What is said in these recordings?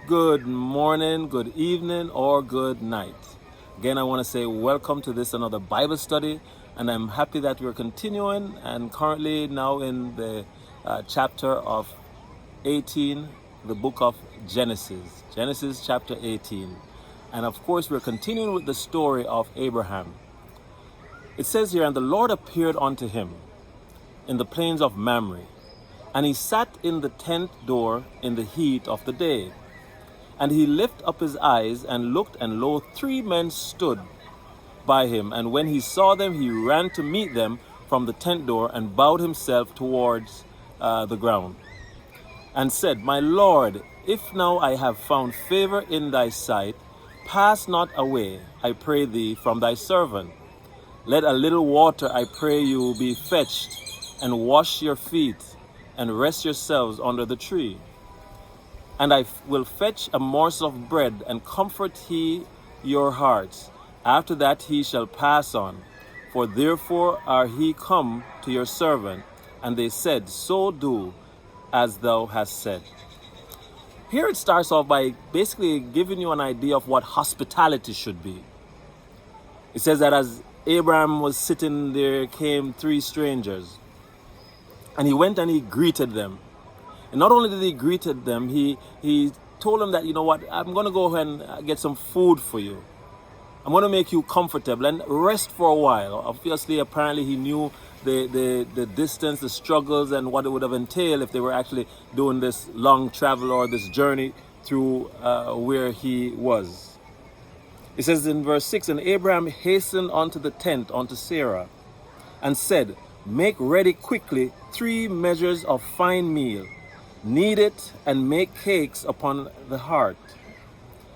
Good morning, good evening, or good night. Again, I want to say welcome to this another Bible study, and I'm happy that we're continuing and currently now in the chapter of 18, the book of Genesis. Genesis chapter 18. And of course, we're continuing with the story of Abraham. It says here, and the Lord appeared unto him in the plains of Mamre, and he sat in the tent door in the heat of the day. And he lifted up his eyes and looked, and lo, 3 men stood by him. And when he saw them, he ran to meet them from the tent door and bowed himself towards the ground and said, My Lord, if now I have found favor in thy sight, pass not away, I pray thee, from thy servant. Let a little water, I pray you, be fetched, and wash your feet, and rest yourselves under the tree. And I will fetch a morsel of bread, and comfort he your hearts. After that he shall pass on. For therefore are he come to your servant. And they said, So do as thou hast said. Here it starts off by basically giving you an idea of what hospitality should be. It says that as Abraham was sitting there, came 3 strangers. And he went and he greeted them. And not only did he greet them, he told them that, you know what, I'm going to go ahead and get some food for you. I'm going to make you comfortable and rest for a while. Obviously, apparently he knew the distance, the struggles, and what it would have entailed if they were actually doing this long travel or this journey through where he was. It says in verse 6, And Abraham hastened unto the tent unto Sarah, and said, Make ready quickly 3 measures of fine meal, knead it, and make cakes upon the hearth.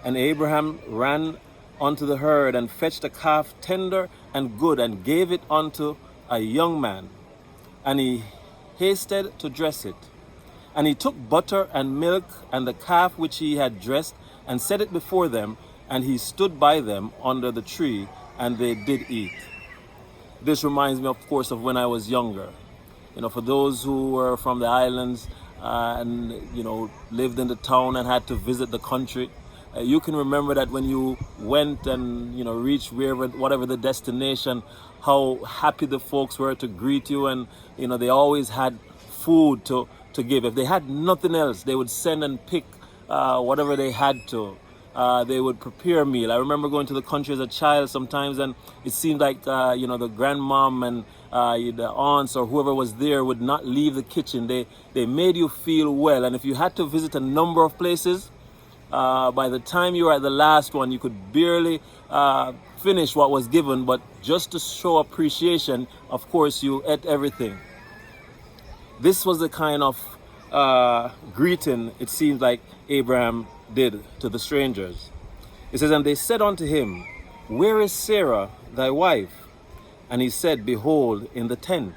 And Abraham ran unto the herd, and fetched a calf tender and good, and gave it unto a young man. And he hasted to dress it. And he took butter and milk, and the calf which he had dressed, and set it before them, and he stood by them under the tree, and they did eat. This reminds me, of course, of when I was younger. You know, for those who were from the islands, and lived in the town and had to visit the country, you can remember that when you went and reached whatever the destination, how happy the folks were to greet you, and they always had food to give. If they had nothing else, they would send and pick whatever they had to. They would prepare a meal. I remember going to the country as a child sometimes, and it seemed like the grandmom and the aunts or whoever was there would not leave the kitchen. They made you feel well, and if you had to visit a number of places, by the time you were at the last one, you could barely finish what was given. But just to show appreciation, of course, you ate everything. This was the kind of greeting it seems like Abraham did to the strangers. It says, And they said unto him, Where is Sarah thy wife? And he said, Behold, in the tent.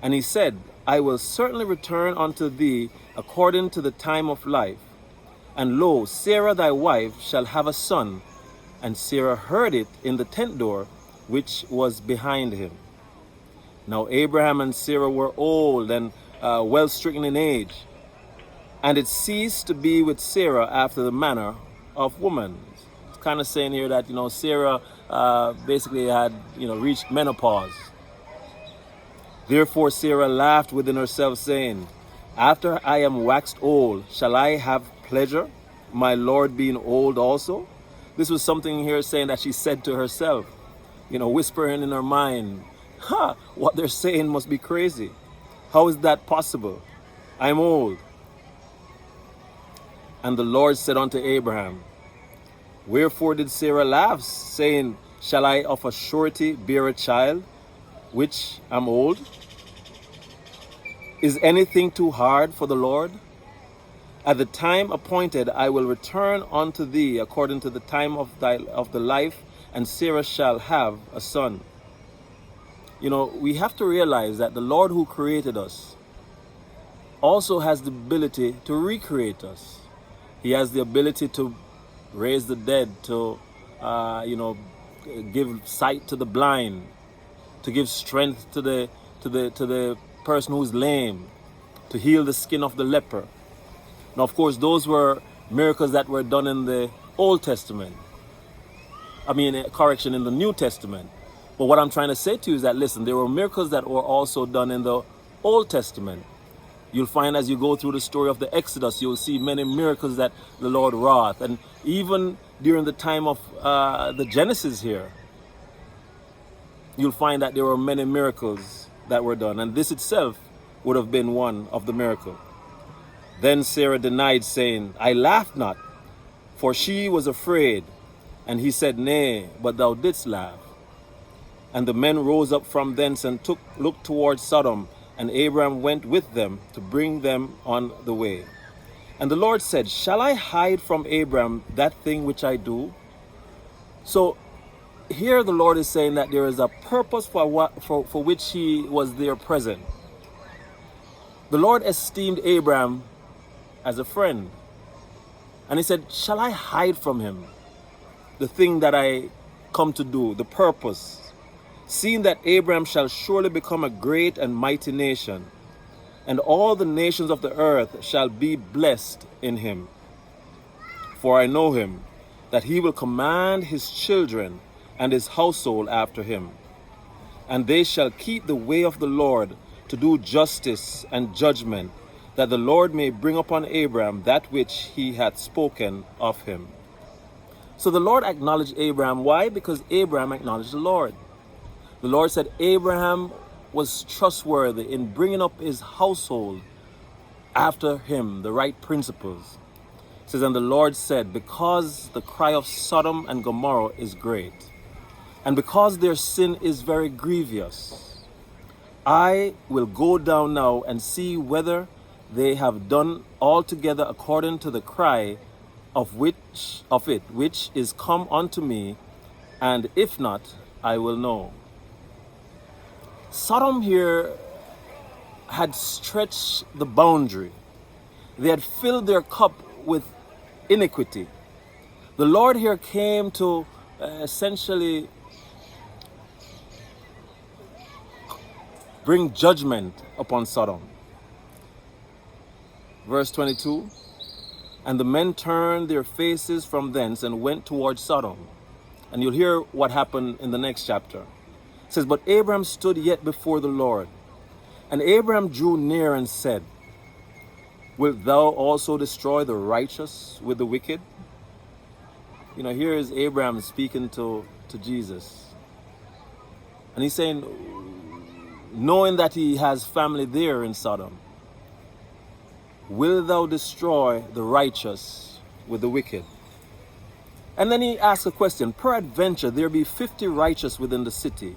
And he said, I will certainly return unto thee according to the time of life. And lo, Sarah thy wife shall have a son. And Sarah heard it in the tent door, which was behind him. Now Abraham and Sarah were old and well stricken in age. And it ceased to be with Sarah after the manner of woman. It's kind of saying here that, Sarah basically had, reached menopause. Therefore Sarah laughed within herself, saying, After I am waxed old, shall I have pleasure, my Lord being old also? This was something here saying that she said to herself, whispering in her mind, what they're saying must be crazy. How is that possible? I'm old. And the Lord said unto Abraham, Wherefore did Sarah laugh, saying, Shall I of a surety bear a child, which am old? Is anything too hard for the Lord? At the time appointed I will return unto thee according to the time of the life, and Sarah shall have a son. We have to realize that the Lord who created us also has the ability to recreate us. He has the ability to raise the dead, to give sight to the blind, to give strength to the person who's lame, to heal the skin of the leper. Now, of course, those were miracles that were done in the Old Testament. Correction, in the New Testament. But what I'm trying to say to you is that, listen, there were miracles that were also done in the Old Testament. You'll find as you go through the story of the Exodus, you'll see many miracles that the Lord wrought. And even during the time of the Genesis here, you'll find that there were many miracles that were done. And this itself would have been one of the miracles. Then Sarah denied, saying, I laughed not, for she was afraid. And he said, Nay, but thou didst laugh. And the men rose up from thence and looked towards Sodom, and Abraham went with them to bring them on the way. And the Lord said, Shall I hide from Abraham that thing which I do? So here the Lord is saying that there is a purpose for which he was there present. The Lord esteemed Abraham as a friend. And he said, shall I hide from him the thing that I come to do, the purpose? Seeing that Abraham shall surely become a great and mighty nation, and all the nations of the earth shall be blessed in him. For I know him, that he will command his children and his household after him. And they shall keep the way of the Lord to do justice and judgment, that the Lord may bring upon Abraham that which he hath spoken of him. So the Lord acknowledged Abraham. Why? Because Abraham acknowledged the Lord. The Lord said Abraham was trustworthy in bringing up his household after him, the right principles. It says, and the Lord said, because the cry of Sodom and Gomorrah is great, and because their sin is very grievous, I will go down now and see whether they have done altogether according to the cry of it which is come unto me, and if not, I will know. Sodom here had stretched the boundary. They had filled their cup with iniquity. The Lord here came to essentially bring judgment upon Sodom. Verse 22, and the men turned their faces from thence and went towards Sodom. And you'll hear what happened in the next chapter. It says, but Abraham stood yet before the Lord. And Abraham drew near and said, wilt thou also destroy the righteous with the wicked? You know, here is Abraham speaking to Jesus. And he's saying, knowing that he has family there in Sodom, will thou destroy the righteous with the wicked? And then he asks a question, peradventure there be 50 righteous within the city.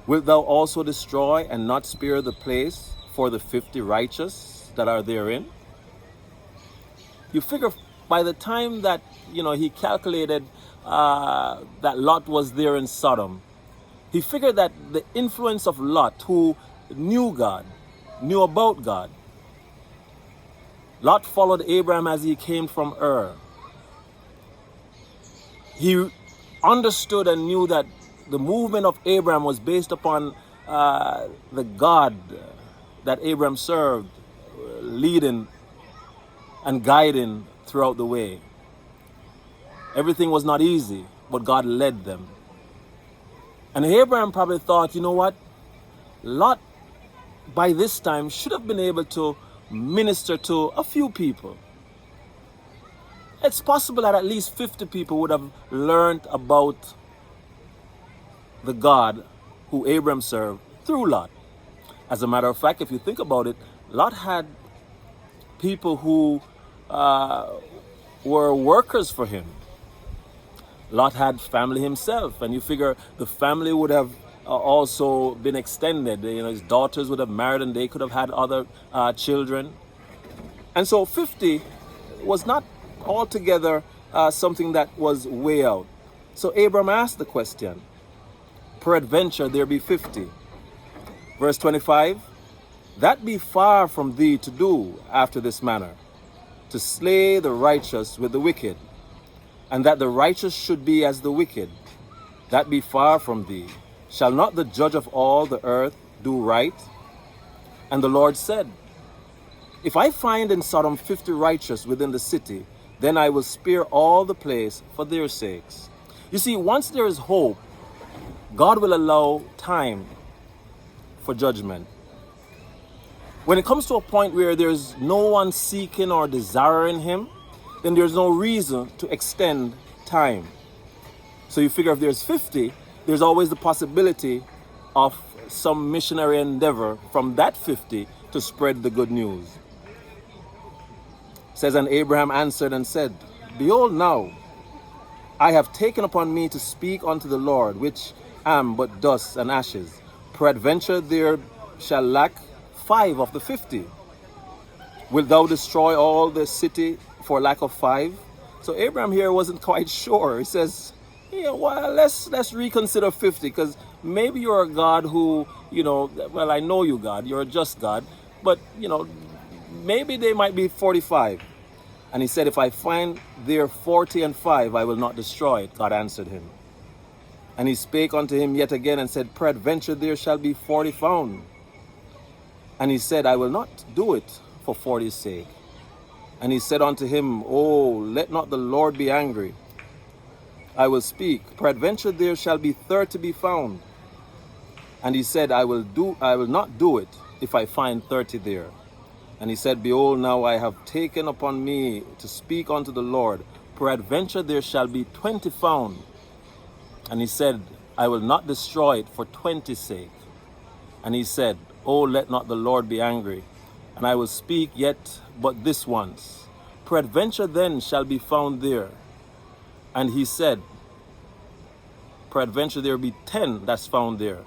Wilt thou also destroy and not spare the place for the 50 righteous that are therein? You figure by the time that, he calculated that Lot was there in Sodom, he figured that the influence of Lot, who knew God, knew about God. Lot followed Abraham as he came from Ur. He understood and knew that the movement of Abraham was based upon the God that Abraham served, leading and guiding throughout the way. Everything was not easy, but God led them. And Abraham probably thought, you know what? Lot, by this time, should have been able to minister to a few people. It's possible that at least 50 people would have learned about the God who Abraham served through Lot. As a matter of fact, if you think about it, Lot had people who were workers for him. Lot had family himself, and you figure the family would have also been extended. His daughters would have married and they could have had other children. And so 50 was not altogether something that was way out. So Abram asked the question, peradventure there be 50. Verse 25, that be far from thee to do after this manner, to slay the righteous with the wicked, and that the righteous should be as the wicked. That be far from thee. Shall not the judge of all the earth do right? And the Lord said, if I find in Sodom 50 righteous within the city, Then I will spare all the place for their sakes. You see, once there is hope, God will allow time for judgment. When it comes to a point where there's no one seeking or desiring him, then there's no reason to extend time. So you figure if there's 50, there's always the possibility of some missionary endeavor from that 50 to spread the good news. It says, and Abraham answered and said, Behold now, I have taken upon me to speak unto the Lord, which am but dust and ashes. Peradventure there shall lack 5 of the 50. Wilt thou destroy all the city for lack of 5? So Abraham here wasn't quite sure. He says, yeah, well, let's reconsider 50, because maybe you're a God who, well, I know you, God, you're a just God, but, maybe they might be 45. And he said, if I find there 40 and 5, I will not destroy it. God answered him. And he spake unto him yet again and said, Peradventure there shall be 40 found. And he said, I will not do it for 40's sake. And he said unto him, Oh, let not the Lord be angry. I will speak. Peradventure there shall be 30 be found. And he said, I will not do it if I find 30 there. And he said, Behold, now I have taken upon me to speak unto the Lord. Peradventure there shall be 20 found. And he said, I will not destroy it for 20's sake. And he said, Oh, let not the Lord be angry, and I will speak yet but this once. Peradventure then shall be found there. And he said, Peradventure there be 10 that's found there.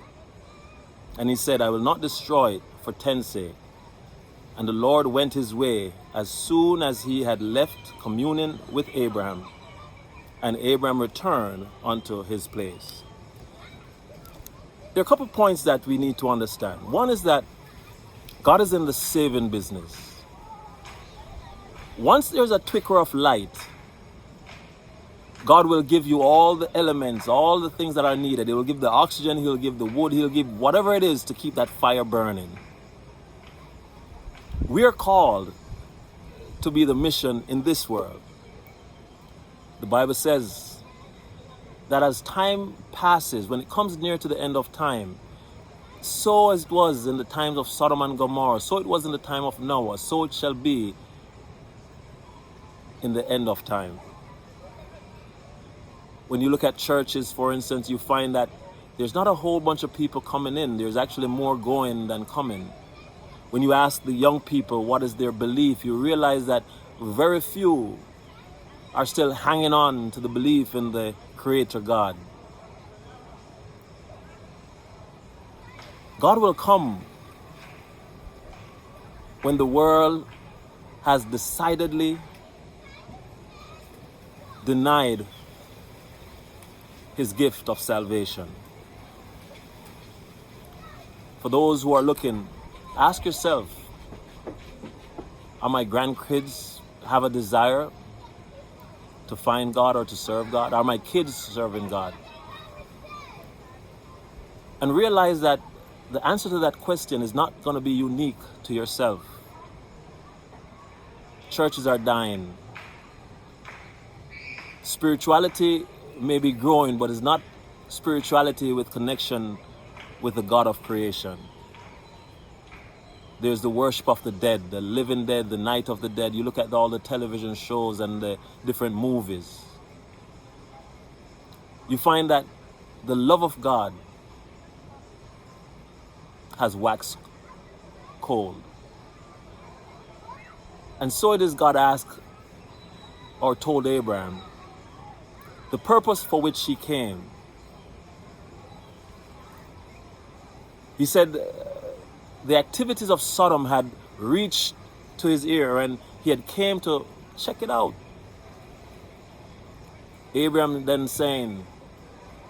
And he said, I will not destroy it for 10's sake. And the Lord went his way as soon as he had left communion with Abraham. And Abraham returned unto his place. There are a couple of points that we need to understand. One is that God is in the saving business. Once there's a twinkle of light, God will give you all the elements, all the things that are needed. He will give the oxygen, he'll give the wood, he'll give whatever it is to keep that fire burning. We are called to be the mission in this world. The Bible says that as time passes, when it comes near to the end of time, so as it was in the times of Sodom and Gomorrah, so it was in the time of Noah, so it shall be in the end of time. When you look at churches, for instance, you find that there's not a whole bunch of people coming in. There's actually more going than coming. When you ask the young people what is their belief, you realize that very few are still hanging on to the belief in the Creator God. God will come when the world has decidedly denied his gift of salvation. For those who are looking, ask yourself, are my grandkids have a desire to find God or to serve God? Are my kids serving God? And realize that the answer to that question is not going to be unique to yourself. Churches are dying. Spirituality may be growing, but it's not spirituality with connection with the God of creation. There's the worship of the dead, the living dead, the night of the dead. You look at all the television shows and the different movies. You find that the love of God has waxed cold. And so it is God asked or told Abraham the purpose for which he came. He said the activities of Sodom had reached to his ear and he had came to check it out. Abraham then saying,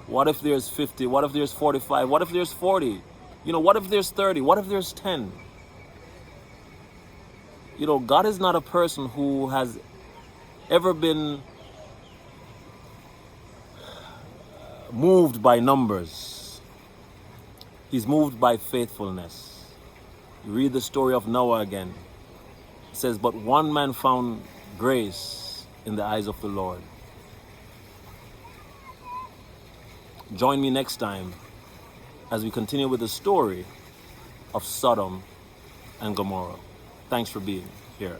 what if there's 50? What if there's 45? What if there's 40? What if there's 30? What if there's 10? God is not a person who has ever been moved by numbers. He's moved by faithfulness. You read the story of Noah again. It says, but one man found grace in the eyes of the Lord. Join me next time as we continue with the story of Sodom and Gomorrah. Thanks for being here.